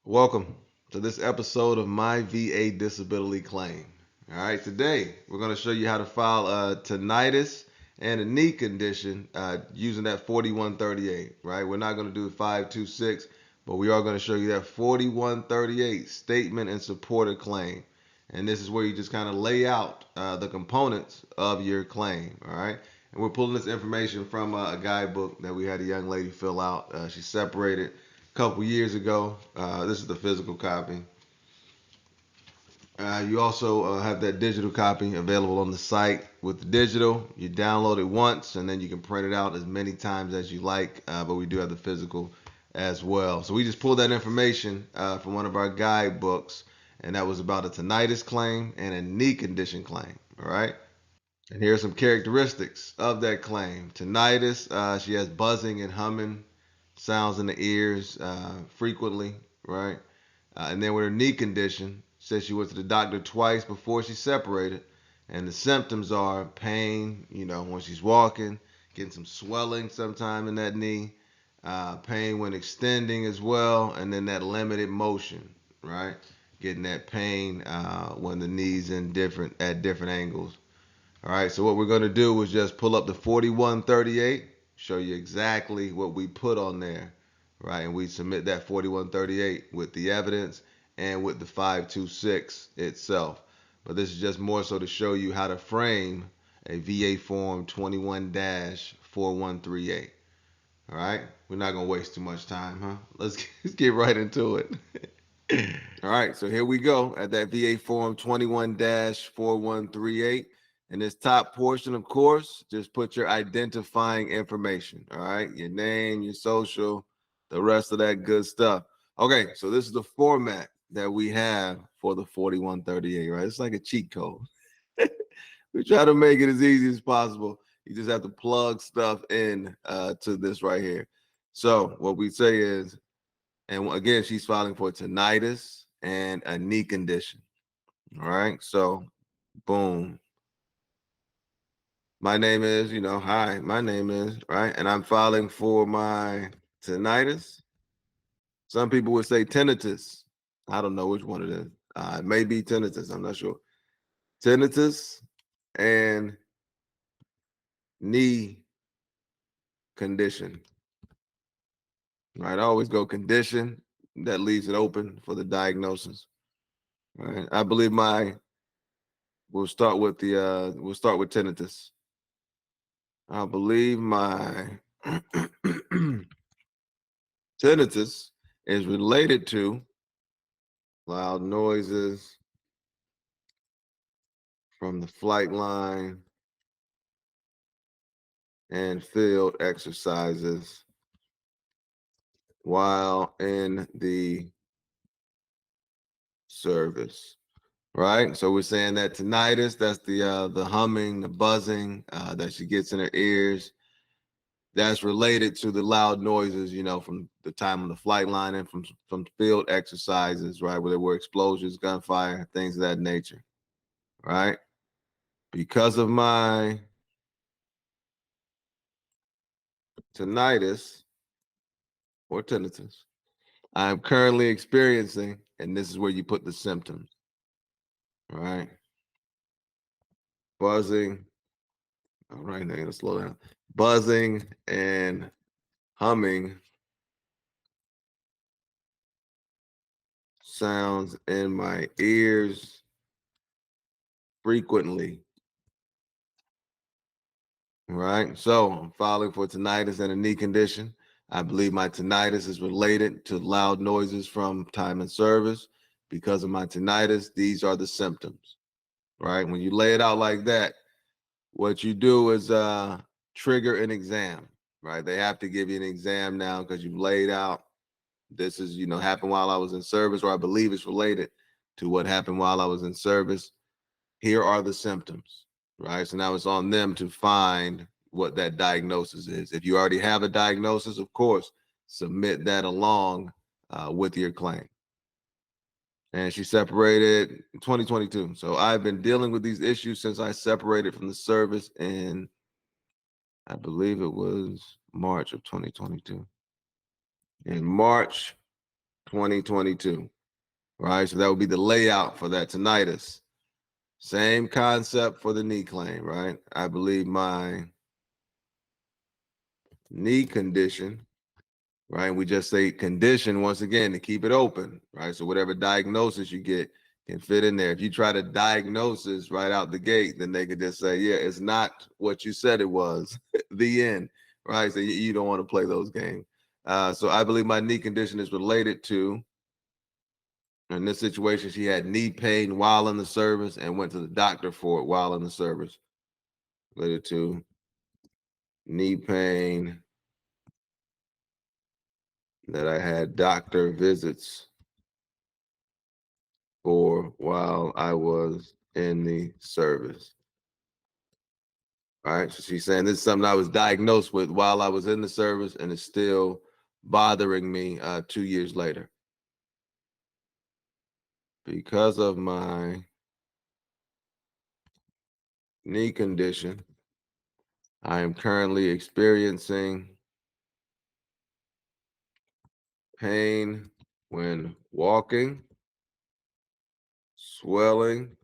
Welcome to this episode of my VA disability claim. All right, today we're going to show you how to file a tinnitus and a knee condition using that 4138. Right, we're not going to do 526, but we are going to show you that 4138 statement and supported claim. And this is where you just kind of lay out the components of your claim. All right, and we're pulling this information from a guidebook that we had a young lady fill out. She separated couple years ago. This is the physical copy. You also have that digital copy available on the site. With the digital, you download it once and then you can print it out as many times as you like. But we do have the physical as well. So we just pulled that information from one of our guidebooks, and that was about a tinnitus claim and a knee condition claim. All right. And here are some characteristics of that claim. Tinnitus, she has buzzing and humming sounds in the ears frequently, right? And then with her knee condition, says she went to the doctor twice before she separated, and the symptoms are pain, when she's walking, getting some swelling sometime in that knee, pain when extending as well, and then that limited motion, right? Getting that pain when the knee's at different angles. All right, so what we're going to do is just pull up the 4138, show you exactly what we put on there, right? And we submit that 4138 with the evidence and with the 526 itself. But this is just more so to show you how to frame a VA Form 21-4138. All right, we're not going to waste too much time, huh? Let's get right into it. All right, so here we go at that VA Form 21-4138. In this top portion, of course, just put your identifying information. All right, your name, your social, the rest of that good stuff. Okay, so this is the format that we have for the 4138, right? It's like a cheat code. We try to make it as easy as possible. You just have to plug stuff in to this right here. So what we say is, and again, she's filing for tinnitus and a knee condition. All right. So, boom. My name is, hi, my name is, right? And I'm filing for my tinnitus. Some people would say tinnitus. I don't know which one it is. It may be tinnitus. I'm not sure. Tinnitus and knee condition. Right. I always go condition. That leaves it open for the diagnosis. Right. I believe we'll start with tinnitus. I believe my tinnitus is related to loud noises from the flight line and field exercises while in the service. Right? So we're saying that tinnitus, that's the humming, the buzzing that she gets in her ears. That's related to the loud noises, from the time on the flight line and from field exercises, right, where there were explosions, gunfire, things of that nature, right? Because of my tinnitus or tinnitus, I'm currently experiencing, and this is where you put the symptoms, right? Buzzing. All right, now let's slow down. Buzzing and humming sounds in my ears frequently. Right. So I'm filing for tinnitus and a knee condition. I believe my tinnitus is related to loud noises from time and service. Because of my tinnitus, these are the symptoms. Right. When you lay it out like that, what you do is trigger an exam. Right. They have to give you an exam now because you've laid out. This is, happened while I was in service, or I believe it's related to what happened while I was in service. Here are the symptoms, right? So now it's on them to find what that diagnosis is. If you already have a diagnosis, of course, submit that along with your claim. And she separated in 2022. So I've been dealing with these issues since I separated from the service in, I believe it was March of 2022. In March 2022. Right, so that would be the layout for that tinnitus. Same concept for the knee claim, right? I believe my knee condition, right? We just say condition once again to keep it open, right? So whatever diagnosis you get can fit in there. If you try to diagnose this right out the gate, then they could just say, yeah, it's not what you said it was. The end, right? So you don't want to play those games. So I believe my knee condition is related to, in this situation, she had knee pain while in the service and went to the doctor for it while in the service. Related to knee pain that I had doctor visits for while I was in the service. All right. So she's saying this is something I was diagnosed with while I was in the service and it's still bothering me 2 years later. Because of my knee condition, I am currently experiencing pain when walking, swelling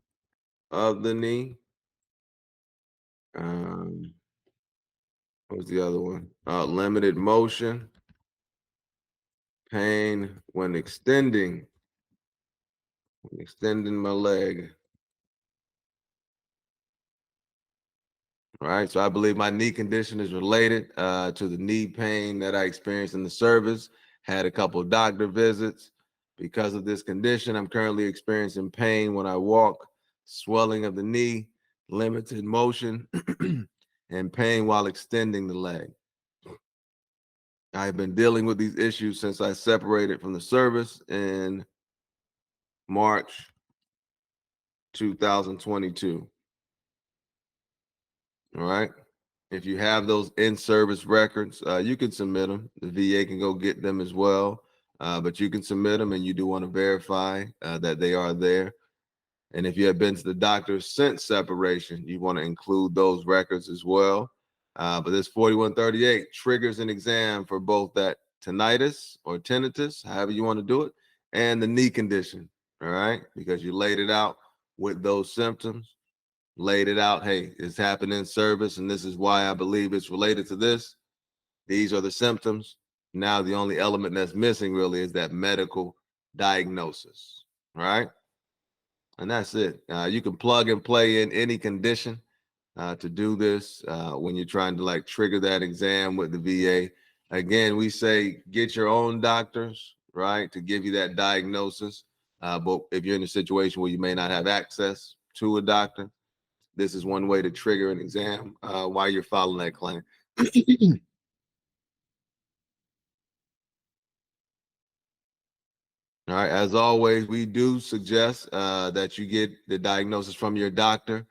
of the knee. What was the other one? Limited motion, pain when extending my leg. All right, so I believe my knee condition is related to the knee pain that I experienced in the service. Had a couple of doctor visits. Because of this condition, I'm currently experiencing pain when I walk, swelling of the knee, limited motion, and pain while extending the leg. I've been dealing with these issues since I separated from the service in March 2022. All right. If you have those in-service records, you can submit them. The VA can go get them as well, but you can submit them, and you do want to verify that they are there. And if you have been to the doctor since separation, you want to include those records as well. But this 4138 triggers an exam for both that tinnitus or tinnitus, however you want to do it, and the knee condition. All right, because you laid it out with those symptoms, laid it out. Hey, it's happening in service, and this is why I believe it's related to this. These are the symptoms. Now, the only element that's missing really is that medical diagnosis. Right. And that's it. You can plug and play in any condition to do this when you're trying to like trigger that exam with the VA. Again, we say get your own doctors, right, to give you that diagnosis. But if you're in a situation where you may not have access to a doctor, this is one way to trigger an exam while you're filing that claim. All right. As always, we do suggest that you get the diagnosis from your doctor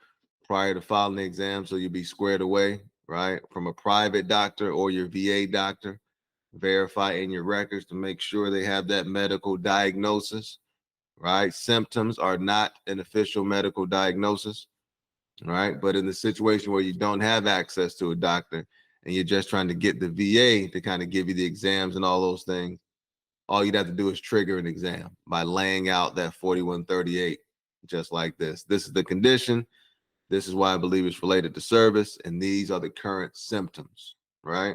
prior to filing the exam so you'll be squared away, right? From a private doctor or your VA doctor. Verify in your records to make sure they have that medical diagnosis, right? Symptoms are not an official medical diagnosis, right? But in the situation where you don't have access to a doctor and you're just trying to get the VA to kind of give you the exams and all those things, all you'd have to do is trigger an exam by laying out that 4138, just like this. This is the condition. This is why I believe it's related to service. And these are the current symptoms, right?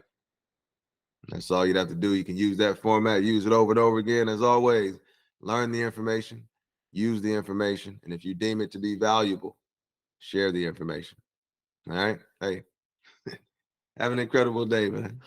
That's all you'd have to do. You can use that format, use it over and over again. As always, learn the information, use the information. And if you deem it to be valuable, share the information. All right. Hey, have an incredible day, man.